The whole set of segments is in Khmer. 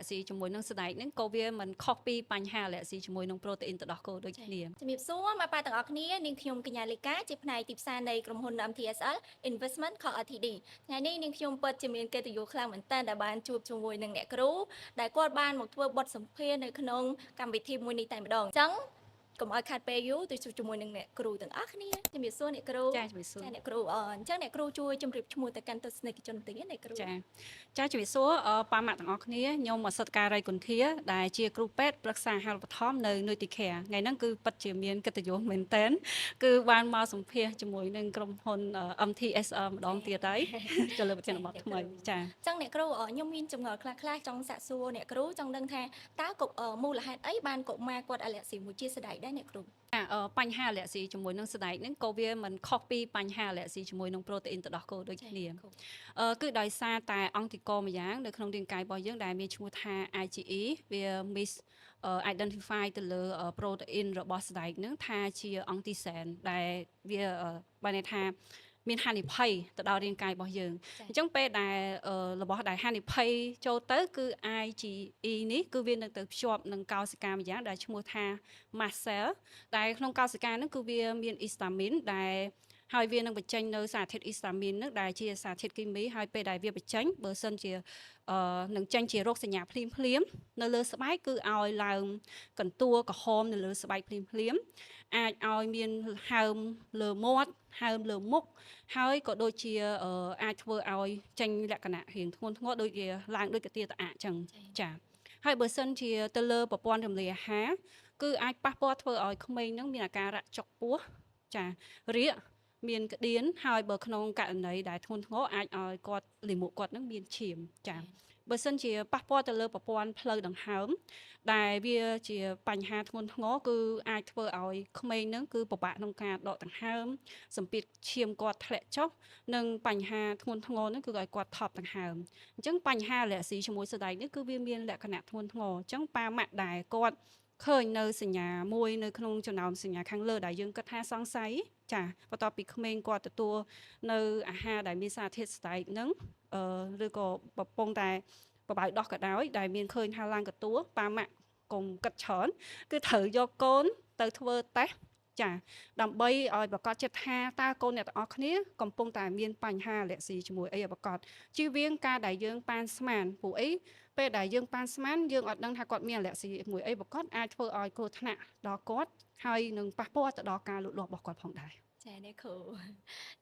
ស៊ីជាមួយនឹងស្បែកហ្នឹងក៏វាមិនខុសពីបញ្ហាអាឡែស៊ីជាមួយនឹងប្រូតេអ៊ីនទឹកដោះគោដូចគ្នាជំរាបសួរមកប៉ាទាំងអស់គ្នានាងខ្ញុំកញ្ញាលីកាជាផ្នែកទីផ្សារនៃក្រុមហ៊ុន MTSL Investment Co Ltd ថ្ងៃនេះនាងខ្ញុំពិតជាមានកិត្តិយសខ្លាំងមែនទែនដែលបានជួបជាមួយនឹងអ្នកគ្រូដែលគាត់បានមកធ្វើបទសម្ភាសន៍នៅក្នុងកម្មវិធីមួយនេះតែម្ដងអញ្ចឹងកុំឲ្យខាត់ពេលយូរទៅជួបជាមួយនឹងអ្នកគ្រូទាំងអស់គ្នាជំរាបសួរអ្នកគ្រូចាជំរាបសួរអ្នកគ្រូអញ្ចឹងអ្នកគ្រូជួយជម្រាបឈ្មោះទៅកាន់ទស្សនិកជនបន្តិចណាអ្នកគ្រូចាជំរាបសួរប៉ាម៉ាក់ទាំងអស់គ្នាខ្ញុំអសិទ្ធការីគុន្ធាដែលជាគ្រូពេទ្យប្រឹក្សាអាហារូបត្ថម្ភនៅ Nuticare ថ្ងៃហ្នឹងគឺពិតជាមានកិត្តិយសមែនទែនគឺបានមកសម្ភាសជាមួយនឹងក្រុមហ៊ុន MTSL ម្ដងទៀតហើយទៅលើប្រធានបទថ្មីចាអញ្ចឹងអ្នកគ្រូខ្ញុំមានចម្ងល់ខ្លះៗចង់សាកសួរអ្នកគ្រូចង់ដឹងថាតើមូលហេតុអីបានកុមារគាត់អាឡែស៊ីមួយជាស្ដែកដែរអ្នកគ្រូបញ្ហាអាឡែស៊ីជាមួយនឹងស្បែកហ្នឹងក៏វាមិនខុសពីបញ្ហាអាឡែស៊ីជាមួយនឹងប្រូតេអ៊ីនទឹកដោះគោដូចគ្នាគឺដោយសារតែអង្គតិកម្យ៉ាងនៅក្នុងរាងកាយរបស់យើងដែលមានឈ្មោះថា IgE វា miss identify ទៅលើ protein របស់ស្បែកហ្នឹងថាជាអង្គទីសែនដែលវាបានន័យថាមានហានិភ័យទៅដល់រាងកាយរបស់យើងអញ្ចឹងពេលដែលរបស់ដែលហានិភ័យចូលទៅគឺ IgE នេះគឺវានឹងទៅភ្ជាប់នឹងកោសិកាម្យ៉ាងដែលឈ្មោះថា mast cell ដែលក្នុងកោសិកាហ្នឹងគឺវាមានអ៊ីស្តាមីនដែលហើយវានឹងបញ្ចេញនៅសារធាតុអ៊ីស្តាមីនហ្នឹងដែលជាសារធាតុគីមីហើយពេលដែលវាបញ្ចេញបើសិនជានឹងចេញជារោគសញ្ញាភ្លាមនៅលើស្បែកគឺឲ្យឡើងកន្ទួលក្រហមនៅលើស្បែកភ្លាមអាចឲ្យមានហើមលើមាត់ហើមលើមុខហើយក៏ដូចជាអាចធ្វើឲ្យចេញលក្ខណៈរាងធ្ងន់ធ្ងរដូចជាឡើងដូចកាទៀតអាអញ្ចឹងចាហើយបើសិនជាទៅលើប្រព័ន្ធរំលាយអាហារគឺអាចប៉ះពាល់ធ្វើឲ្យក្មេងហ្នឹងមានអាការៈចុកពោះចារាកមានក្តៀនហើយបើក្នុងករណីដែលធ្ងន់ធ្ងរអាចឲ្យគាត់លាមកគាត់នឹងមានឈាមចាបើសិនជាប៉ះពាល់ទៅលើប្រព័ន្ធផ្លូវដង្ហើមដែលវាជាបញ្ហាធ្ងន់ធ្ងរគឺអាចធ្វើឲ្យក្មេងហ្នឹងគឺពិបាកក្នុងការដកដង្ហើមសម្ពាធឈាមគាត់ធ្លាក់ចុះនិងបញ្ហាធ្ងន់ធ្ងរហ្នឹងគឺឲ្យគាត់ថប់ដង្ហើមអញ្ចឹងបញ្ហាអាឡែស៊ីជាមួយស្បែកនេះគឺវាមានលក្ខណៈធ្ងន់ធ្ងរអញ្ចឹងប៉ាម៉ាក់ដែលគាត់ឃើញនៅសញ្ញាមួយនៅក្នុងចំណោមសញ្ញាខាងលើដែលយើងគិតថាសង្ស័យចាបន្ទាប់ពីក្មេងគាត់ទទួលនៅអាហារដែលមានសារធាតុស្បែកហ្នឹងឬក៏បំពងតែបបៅដោះក៏ដោយដែលមានឃើញថាឡើងកតួប៉ាម៉ាក់កុំគិតច្រើនគឺត្រូវយកកូនទៅធ្វើតេស្តចាដើម្បីឲ្យប្រកាសចិត្តថាតើកូនអ្នកទាំងអស់គ្នាកំពុងតែមានបញ្ហាអាឡែស៊ីជាមួយអីឲ្យប្រកាសជៀសវាងការដែលយើងប៉ានស្មានព្រោះអីពេលដែលយើងប៉ានស្មានយើងអត់ដឹងថាគាត់មានអាឡែស៊ីមួយអីប្រកាសអាចធ្វើឲ្យគ្រោះថ្នាក់ដល់គាត់ហើយនឹងប៉ះពាល់ទៅដល់ការលូតលាស់របស់គាត់ផងដែរចាអ្នកគ្រូ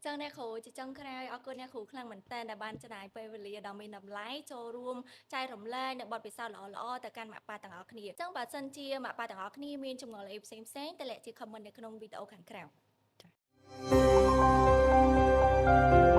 ចឹងអ្នកគ្រូជាចុងក្រោយអរគុណអ្នកគ្រូខ្លាំងមែនតើដែលបានចំណាយពេលវេលាដ៏មានតម្លៃចូលរួមចែករំលែកនៅបទពិសោធន៍ល្អៗទៅកាន់ម៉ាក់ប៉ាទាំងអស់គ្នាចឹងបើសិនជាម៉ាក់ប៉ាទាំងអស់គ្នាមានចម្ងល់អីផ្សេងៗទៅលាក់ជា comment នៅក្នុងវីដេអូខាងក្រោមចា